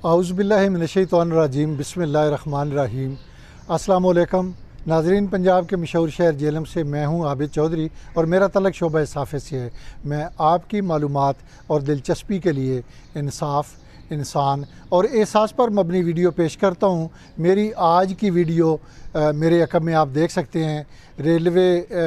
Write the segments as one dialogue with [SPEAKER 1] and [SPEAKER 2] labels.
[SPEAKER 1] औज़ुबिल्लाहिमिनश्शैतानिर्रजीम बिस्मिल्लाहिर्रहमानिर्रहीम। अस्सलाम वालेकुम नाज़रीन, पंजाब के मशहूर शहर जेलम से मैं हूं आबिद चौधरी और मेरा तल्लुक़ शोबा सहाफ़त से है। मैं आपकी मालूमात और दिलचस्पी के लिए इंसाफ, इंसान और एहसास पर मबनी वीडियो पेश करता हूं। मेरी आज की वीडियो मेरे अकब में आप देख सकते हैं,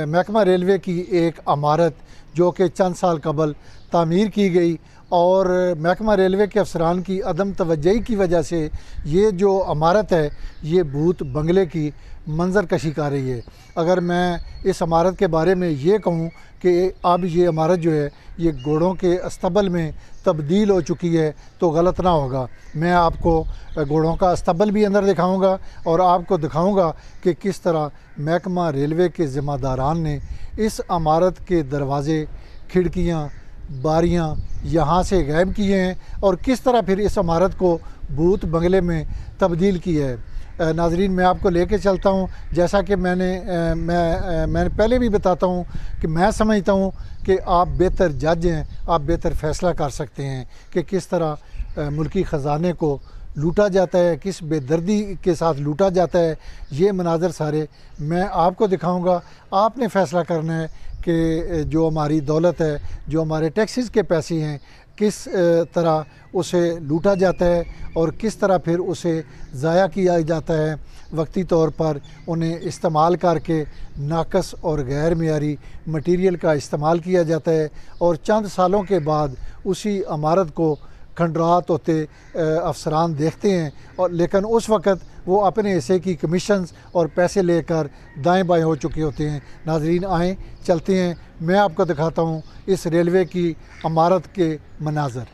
[SPEAKER 1] महकमा रेलवे की एक इमारत जो कि चंद साल कबल तामीर की गई और महकमा रेलवे के अफसरान की अदम तवज्जोही की वजह से ये जो इमारत है ये भूत बंगले की मंजर कशी कर रही है। अगर मैं इस इमारत के बारे में ये कहूँ कि अब ये इमारत जो है ये घोड़ों के अस्तबल में तब्दील हो चुकी है तो गलत ना होगा। मैं आपको घोड़ों का अस्तबल भी अंदर दिखाऊंगा और आपको दिखाऊंगा कि किस तरह महकमा रेलवे के ज़िम्मेदारान ने इस इमारत के दरवाज़े, खिड़कियाँ, बारियाँ यहाँ से गायब किए हैं और किस तरह फिर इस इमारत को भूत बंगले में तब्दील किया है। नाज़रीन, मैं आपको लेके चलता हूँ। जैसा कि मैं पहले भी बताता हूँ कि मैं समझता हूँ कि आप बेहतर जज हैं, आप बेहतर फ़ैसला कर सकते हैं कि किस तरह मुल्की ख़जाने को लूटा जाता है, किस बेदर्दी के साथ लूटा जाता है। ये मनाज़र सारे मैं आपको दिखाऊँगा। आपने फ़ैसला करना है कि जो हमारी दौलत है, जो हमारे टैक्सेस के पैसे हैं, किस तरह उसे लूटा जाता है और किस तरह फिर उसे ज़ाया किया जाता है। वक्ती तौर पर उन्हें इस्तेमाल करके नाकस और गैर मेयारी मटीरियल का इस्तेमाल किया जाता है और चंद सालों के बाद उसी इमारत को खंडरात होते अफसरान देखते हैं और लेकिन उस वक़्त वो अपने हिस्से की कमीशंस और पैसे लेकर दाएं बाएं हो चुके होते हैं। नाज़रीन, आएँ चलते हैं, मैं आपको दिखाता हूँ इस रेलवे की इमारत के मनाज़र।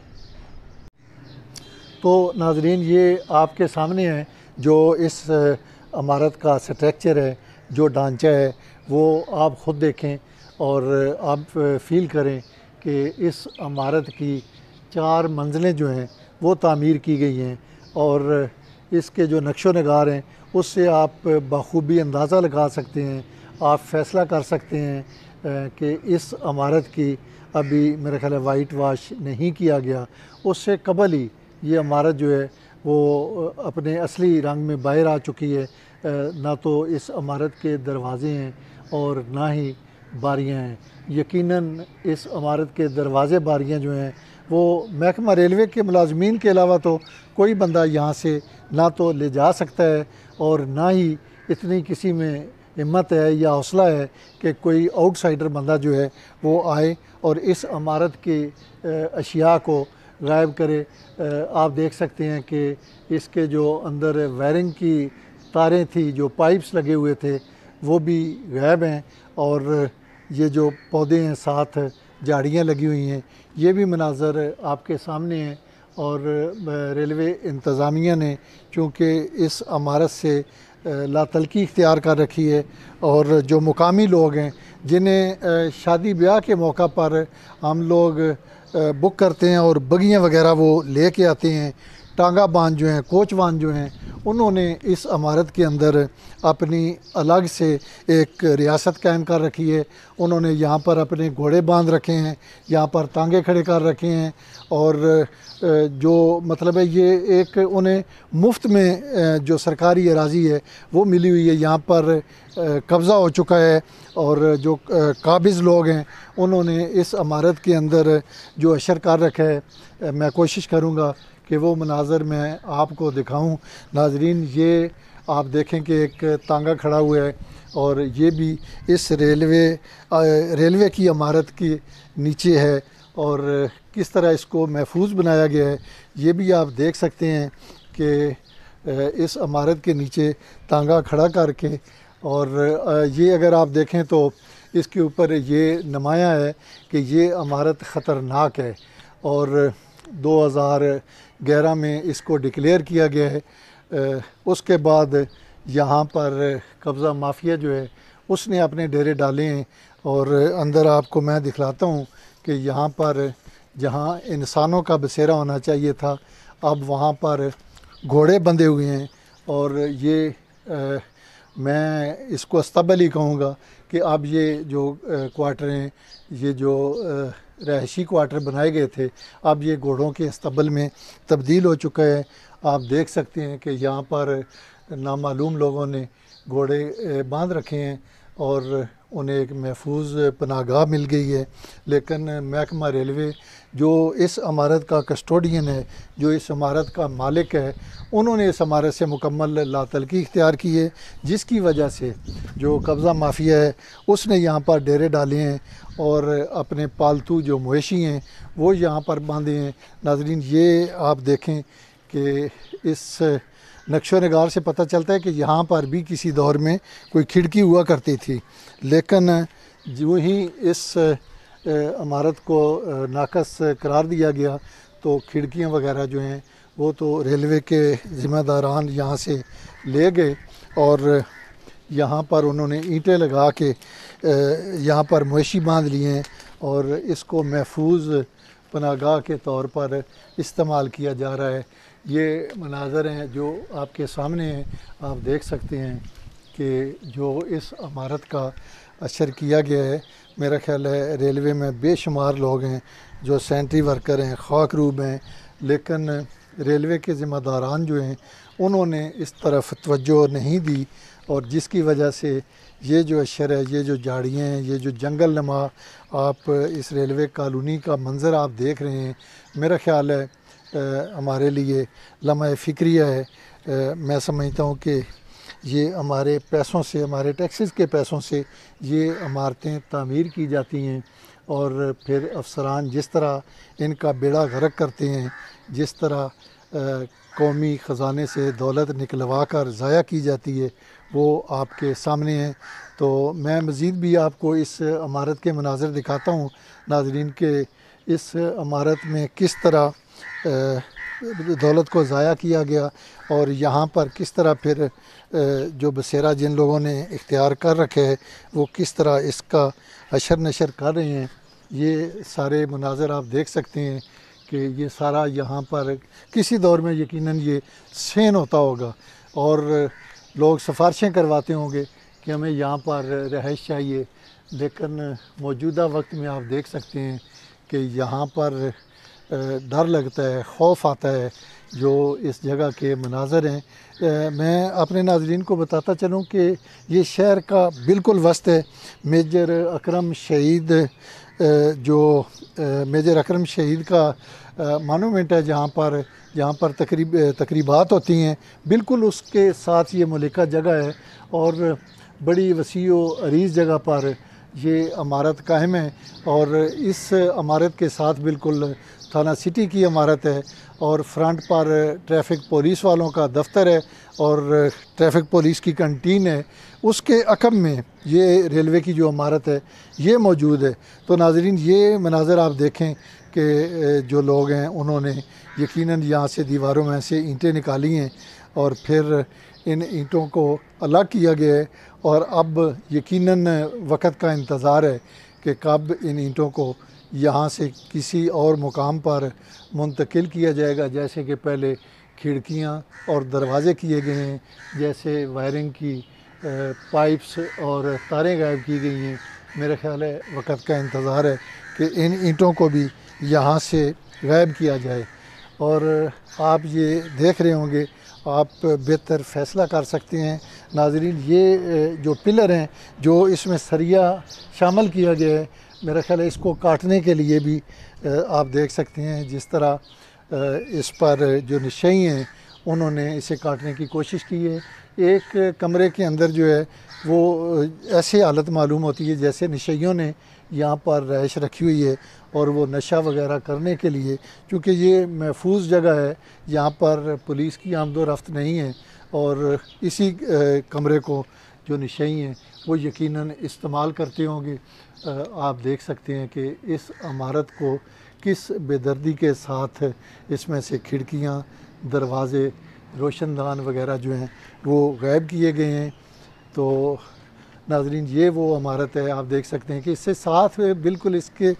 [SPEAKER 1] तो नाज़रीन, ये आपके सामने है जो इस इमारत का स्ट्रक्चर है, जो ढांचा है वो आप ख़ुद देखें और आप फील करें कि इस इमारत की 4 मंजिलें जो हैं वो तामीर की गई हैं और इसके जो नक्शो नगार हैं उससे आप बखूबी अंदाज़ा लगा सकते हैं। आप फ़ैसला कर सकते हैं कि इस इमारत की अभी मेरा ख़्याल है वाइट वाश नहीं किया गया, उससे कबल ही ये इमारत जो है वो अपने असली रंग में बाहर आ चुकी है। ना तो इस इमारत के दरवाज़े हैं और ना ही बारियाँ हैं। यकीनन इस इमारत के दरवाज़े बारियाँ जो हैं वो महकमा रेलवे के मुलाजमीन के अलावा तो कोई बंदा यहाँ से ना तो ले जा सकता है और ना ही इतनी किसी में हिम्मत है या हौसला है कि कोई आउटसाइडर बंदा जो है वो आए और इस इमारत की अशिया को गायब करे। आप देख सकते हैं कि इसके जो अंदर वायरिंग की तारें थी, जो पाइप्स लगे हुए थे वो भी गायब हैं और ये जो पौधे हैं, साथ झाड़ियाँ लगी हुई हैं, ये भी मनाज़र आपके सामने हैं। और रेलवे इंतज़ामिया ने चूँकि इस इमारत से लातल्की इख्तियार कर रखी है और जो मुकामी लोग हैं जिन्हें शादी ब्याह के मौका पर हम लोग बुक करते हैं और बगियाँ वगैरह वो ले कर आते हैं, टांगा बांध जो हैं, कोच बांध जो हैं, उन्होंने इस इमारत के अंदर अपनी अलग से एक रियासत कायम कर रखी है। उन्होंने यहाँ पर अपने घोड़े बांध रखे हैं, यहाँ पर तांगे खड़े कर रखे हैं और जो मतलब है ये एक उन्हें मुफ्त में जो सरकारी अराज़ी है वो मिली हुई है, यहाँ पर कब्ज़ा हो चुका है और जो काबिज़ लोग हैं उन्होंने इस इमारत के अंदर जो अशर कर रखा है। मैं कोशिश करूँगा कि वो मनाज़र मैं आपको दिखाऊं। नाज़रीन, ये आप देखें कि एक तांगा खड़ा हुआ है और ये भी इस रेलवे की इमारत के नीचे है और किस तरह इसको महफूज बनाया गया है ये भी आप देख सकते हैं कि इस इमारत के नीचे तांगा खड़ा करके। और ये अगर आप देखें तो इसके ऊपर ये नुमाया है कि ये इमारत ख़तरनाक है और 2011 में इसको डिक्लेयर किया गया है। उसके बाद यहाँ पर कब्ज़ा माफिया जो है उसने अपने डेरे डाले हैं और अंदर आपको मैं दिखलाता हूँ कि यहाँ पर जहाँ इंसानों का बसेरा होना चाहिए था अब वहाँ पर घोड़े बंधे हुए हैं और ये मैं इसको अस्तबल ही कहूँगा कि अब ये जो क्वार्टर हैं, ये जो रहायशी क्वार्टर बनाए गए थे, अब ये घोड़ों के अस्तबल में तब्दील हो चुका है। आप देख सकते हैं कि यहाँ पर नामालूम लोगों ने घोड़े बांध रखे हैं और उन्हें एक महफूज पनाहगाह मिल गई है। लेकिन महकमा रेलवे जो इस इमारत का कस्टोडियन है, जो इस इमारत का मालिक है, उन्होंने इस इमारत से मुकम्मल लातलकी इख्तियार की है, जिसकी वजह से जो कब्ज़ा माफिया है उसने यहाँ पर डेरे डाले हैं और अपने पालतू जो मवेशी हैं वो यहाँ पर बांधे हैं। नाज़रीन, ये आप देखें कि इस नक्शो नगार से पता चलता है कि यहाँ पर भी किसी दौर में कोई खिड़की हुआ करती थी, लेकिन जो ही इस इमारत को नाकस करार दिया गया तो खिड़कियाँ वगैरह जो हैं वो तो रेलवे के ज़िम्मेदारान यहाँ से ले गए और यहाँ पर उन्होंने ईंटें लगा के यहाँ पर मवेशी बांध लिए हैं और इसको महफूज पनाहगाह के तौर पर इस्तेमाल किया जा रहा है। ये मनाज़र हैं जो आपके सामने हैं, आप देख सकते हैं कि जो इस इमारत का असर किया गया है। मेरा ख़्याल है रेलवे में बेशुमार लोग हैं जो सेंट्री वर्कर हैं, खाकरूब हैं, लेकिन रेलवे के ज़िम्मेदारान जो हैं उन्होंने इस तरफ तवज्जो नहीं दी और जिसकी वजह से ये जो अशर है, ये जो झाड़ियाँ हैं, ये जो जंगल नमा आप इस रेलवे कॉलोनी का मंज़र आप देख रहे हैं, मेरा ख़्याल है हमारे लिए लम्हा फ़िक्रिया है। मैं समझता हूँ कि ये हमारे पैसों से, हमारे टैक्सेस के पैसों से ये इमारतें तामीर की जाती हैं और फिर अफसरान जिस तरह इनका बेड़ा गर्क करते हैं, जिस तरह कौमी ख़जाने से दौलत निकलवा कर ज़ाया की जाती है, वो आपके सामने है। तो मैं मज़ीद भी आपको इस इमारत के मनाज़र दिखाता हूँ नाज़रीन के इस इमारत में किस तरह दौलत को ज़ाया किया गया और यहाँ पर किस तरह फिर जो बसेरा जिन लोगों ने इख्तियार कर रखे है वो किस तरह इसका अशर नशर कर रहे हैं। ये सारे मनाज़र आप देख सकते हैं कि ये सारा यहाँ पर किसी दौर में यकीनन ये सेन होता होगा और लोग सिफारिशें करवाते होंगे कि हमें यहाँ पर रहाइश चाहिए, लेकिन मौजूदा वक्त में आप देख सकते हैं कि यहाँ पर डर लगता है, खौफ आता है जो इस जगह के मनाज़र हैं। मैं अपने नाज़रीन को बताता चलूँ कि ये शहर का बिल्कुल वस्त है। मेजर अकरम शहीद जो मेजर अकरम शहीद का मानूमेंट है जहाँ पर तकरीबात होती हैं, बिल्कुल उसके साथ ये मलिका जगह है और बड़ी वसी व अरीज़ जगह पर ये इमारत कायम है और इस इमारत के साथ बिल्कुल थाना सिटी की इमारत है और फ्रंट पर ट्रैफिक पुलिस वालों का दफ्तर है और ट्रैफिक पुलिस की कंटीन है। उसके अकब में ये रेलवे की जो इमारत है ये मौजूद है। तो नाज़रीन, ये मनाज़र आप देखें कि जो लोग हैं उन्होंने यकीनन यहाँ से दीवारों में से ईंटें निकाली हैं और फिर इन ईंटों को अलग किया गया है और अब यकीनन वक़्त का इंतज़ार है कि कब इन ईंटों को यहाँ से किसी और मुकाम पर मुंतकिल किया जाएगा। जैसे कि पहले खिड़कियाँ और दरवाज़े किए गए हैं, जैसे वायरिंग की पाइप्स और तारें गायब की गई हैं। मेरा ख़्याल है वक़्त का इंतज़ार है कि इन ईंटों को भी यहाँ से गायब किया जाए और आप ये देख रहे होंगे, आप बेहतर फ़ैसला कर सकते हैं। नाज़रीन, ये जो पिलर हैं जो इसमें सरिया शामिल किया गया है, मेरा ख़्याल है इसको काटने के लिए भी आप देख सकते हैं जिस तरह इस पर जो निशाई हैं उन्होंने इसे काटने की कोशिश की है। एक कमरे के अंदर जो है वो ऐसी हालत मालूम होती है जैसे निशाइयों ने यहाँ पर रहाइश रखी हुई है और वो नशा वगैरह करने के लिए, क्योंकि ये महफूज जगह है, यहाँ पर पुलिस की आमदो रफ्त नहीं है और इसी कमरे को जो निशाई हैं वो यकीनन इस्तेमाल करते होंगे। आप देख सकते हैं कि इस इमारत को किस बेदर्दी के साथ इसमें से खिड़कियाँ, दरवाज़े, रोशनदान वगैरह जो हैं वो गायब किए गए हैं। तो नाज़रीन, ये वो इमारत है, आप देख सकते हैं कि इससे साथ बिल्कुल इसके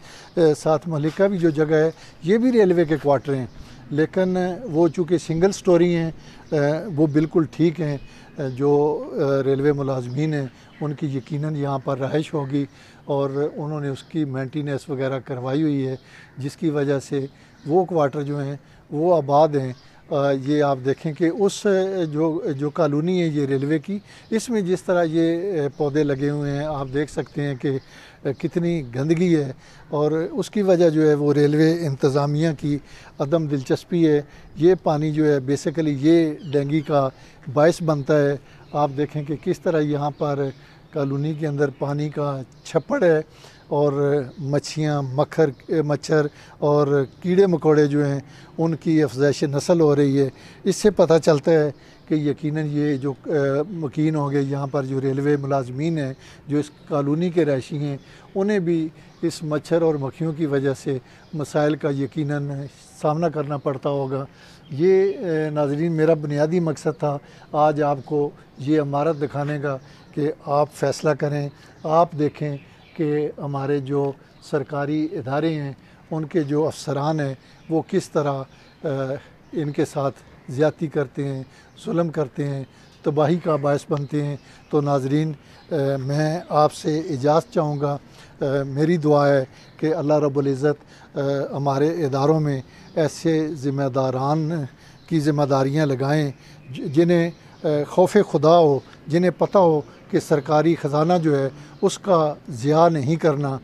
[SPEAKER 1] साथ मलिका भी जो जगह है ये भी रेलवे के क्वार्टर हैं। लेकिन वो चूँकि सिंगल स्टोरी हैं, वो बिल्कुल ठीक हैं। जो रेलवे मुलाजमीन हैं उनकी यकीनन यहाँ पर रहाइश होगी और उन्होंने उसकी मेंटेनेंस वगैरह करवाई हुई है, जिसकी वजह से वो क्वार्टर जो हैं वो आबाद हैं। ये आप देखें कि उस जो कॉलोनी है ये रेलवे की, इसमें जिस तरह ये पौधे लगे हुए हैं आप देख सकते हैं कि कितनी गंदगी है और उसकी वजह जो है वो रेलवे इंतज़ामिया की अदम दिलचस्पी है। ये पानी जो है बेसिकली ये डेंगू का बायस बनता है। आप देखें कि किस तरह यहाँ पर कॉलोनी के अंदर पानी का छप्पड़ है और मच्छियाँ मच्छर और कीड़े मकोड़े जो हैं उनकी अफज़ाइश नस्ल हो रही है। इससे पता चलता है कि यकीनन ये जो मकीन हो गए यहाँ पर जो रेलवे मुलाजमीन हैं जो इस कॉलोनी के रहायशी हैं, उन्हें भी इस मच्छर और मक्खियों की वजह से मसाइल का यकीनन सामना करना पड़ता होगा। ये नाज़रीन मेरा बुनियादी मकसद था आज आपको ये इमारत दिखाने का कि आप फ़ैसला करें, आप देखें कि हमारे जो सरकारी इदारे हैं उनके जो अफसरान हैं वो किस तरह इनके साथ ज़्यादती करते हैं, जुल्म करते हैं, तबाही का बायस बनते हैं। तो नाज़रीन मैं आपसे इजाज़त चाहूँगा। मेरी दुआ है कि अल्लाह रब्बुल इज़्ज़त हमारे इदारों में ऐसे ज़िम्मेदारान की ज़िम्मेदारियाँ लगाएँ जिन्हें खौफ खुदा हो, जिन्हें पता हो कि सरकारी ख़जाना जो है उसका ज़िया नहीं करना।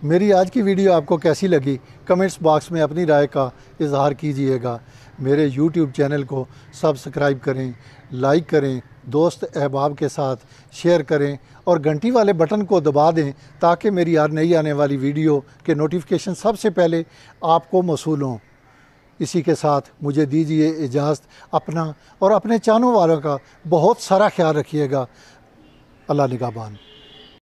[SPEAKER 1] मेरी आज की वीडियो आपको कैसी लगी कमेंट्स बॉक्स में अपनी राय का इज़हार कीजिएगा। मेरे यूट्यूब चैनल को सब्सक्राइब करें, लाइक करें, दोस्त अहबाब के साथ शेयर करें और घंटी वाले बटन को दबा दें ताकि मेरी हर नई आने वाली वीडियो के नोटिफिकेशन सबसे पहले आपको मौसूल हों। इसी के साथ मुझे दीजिए इजाज़त। अपना और अपने चाहने वालों का बहुत सारा ख्याल रखिएगा। अल्लाह निगहबान।